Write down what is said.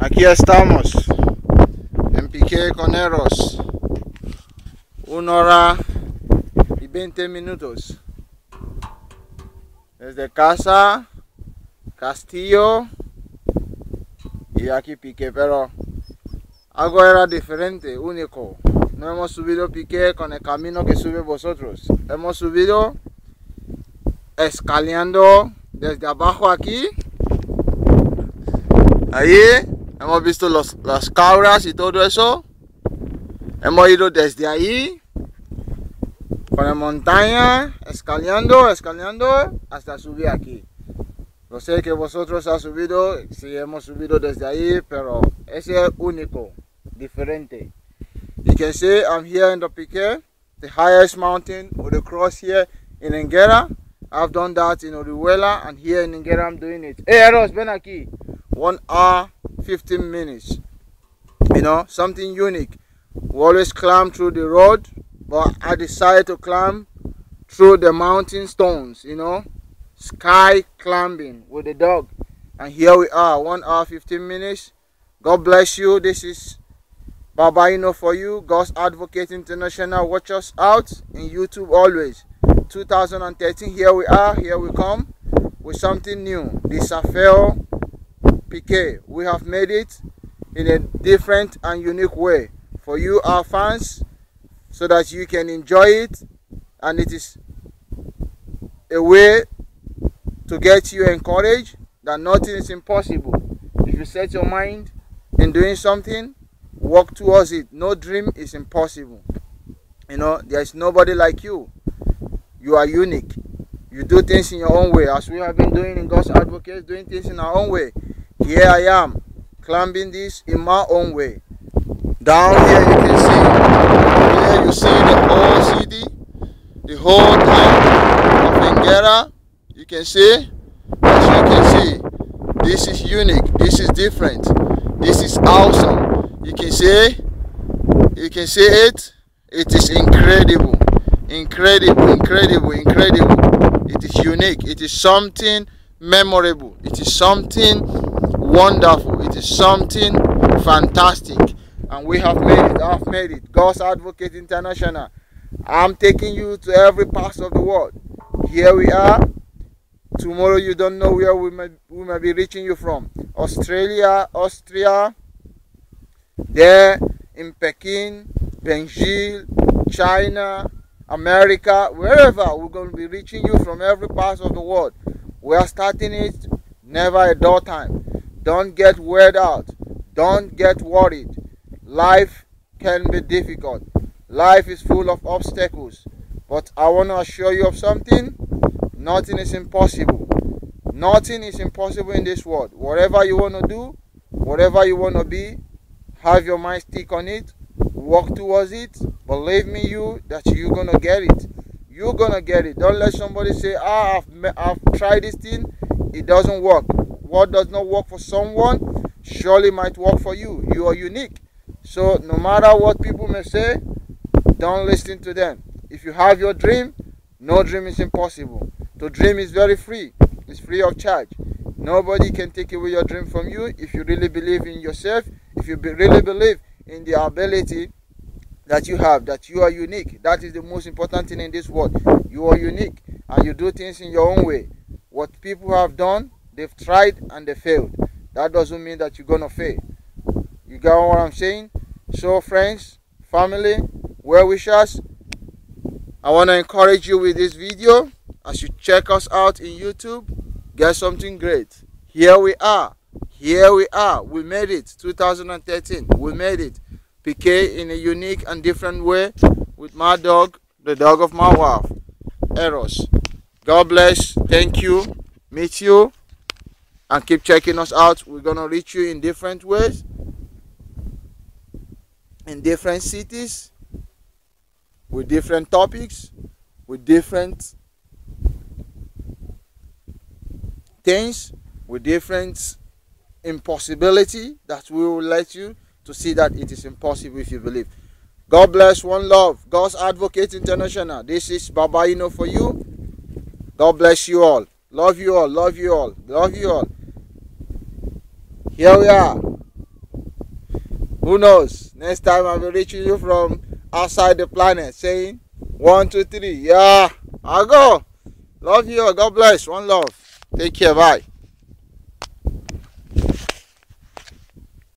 Aquí estamos en Piqué con Eros. 1 hora y 20 minutos. Desde casa, Castillo y aquí Piqué, pero algo era diferente, único. No hemos subido Piqué con el camino que sube vosotros. Hemos subido escaleando desde abajo aquí. Ahí hemos visto las cabras y todo eso. Hemos ido desde ahí con la montaña, escaleando hasta subir aquí. Yo sé que vosotros han subido, sí hemos subido desde ahí, pero ese es único, diferente. You can see I'm here in the Piqué, the highest mountain with the cross here in Enguera. I've done that in Orihuela, and here in Enguera I'm doing it. Hey Eros, ven aquí. 1 hour, 15 minutes. You know, something unique. We always climb through the road, but I decided to climb through the mountain stones, you know, sky climbing with the dog. And here we are, 1 hour, 15 minutes. God bless you. This is Babaino for you, God's Advocate International. Watch us out in YouTube always. 2013, here we are, here we come with something new. The Safeo Piqué. We have made it in a different and unique way for you, our fans, so that you can enjoy it, and it is a way to get you encouraged that nothing is impossible. If you set your mind in doing something, work towards it. No dream is impossible. You know, there is nobody like you. You are unique. You do things in your own way, as we have been doing in God's Advocates, doing things in our own way. Here I am, climbing this in my own way. Down here you can see, here you see the whole city, the whole town of Enguera. You can see, as you can see, this is unique, this is different, this is awesome. You can see it. It is incredible, incredible, incredible, incredible. It is unique. It is something memorable. It is something wonderful. It is something fantastic. And we have made it. I've made it. God's Advocate International. I'm taking you to every part of the world. Here we are. Tomorrow you don't know where we may be reaching you from. Australia, Austria, there in Peking, Beijing, China, America, wherever, we're going to be reaching you from every part of the world. We are starting it, never a dull time. Don't get weird out. Don't get worried. Life can be difficult. Life is full of obstacles. But I want to assure you of something. Nothing is impossible. Nothing is impossible in this world. Whatever you want to do, whatever you want to be, have your mind stick on it, walk towards it. Believe me, that you're gonna get it. You're gonna get it. Don't let somebody say, I've tried this thing, it doesn't work. What does not work for someone surely might work for you. You are unique. So no matter what people may say, don't listen to them. If you have your dream, no dream is impossible. To dream is very free. It's free of charge. Nobody can take away your dream from you if you really believe in yourself. If you really believe in the ability that you have, that you are unique. That is the most important thing in this world. You are unique and you do things in your own way. What people have done, they've tried and they failed. That doesn't mean that you're going to fail. You get what I'm saying? So friends, family, well-wishers, I want to encourage you with this video. As you check us out in YouTube, get something great. Here we are. Here we are. We made it. 2013. We made it. Piqué in a unique and different way with my dog, the dog of my wife, Eros. God bless. Thank you. Meet you. And keep checking us out. We're going to reach you in different ways, in different cities, with different topics, with different things, with different impossibility, that we will let you to see that it is impossible if you believe. God bless. One love. God's Advocate International. This is Babaino for you. God bless you all. Love you all. Love you all. Love you all. Here we are. Who knows? Next time I'll be reaching you from outside the planet saying 1, 2, 3. Yeah, I'll go. Love you. God bless. One love. Take care. Bye.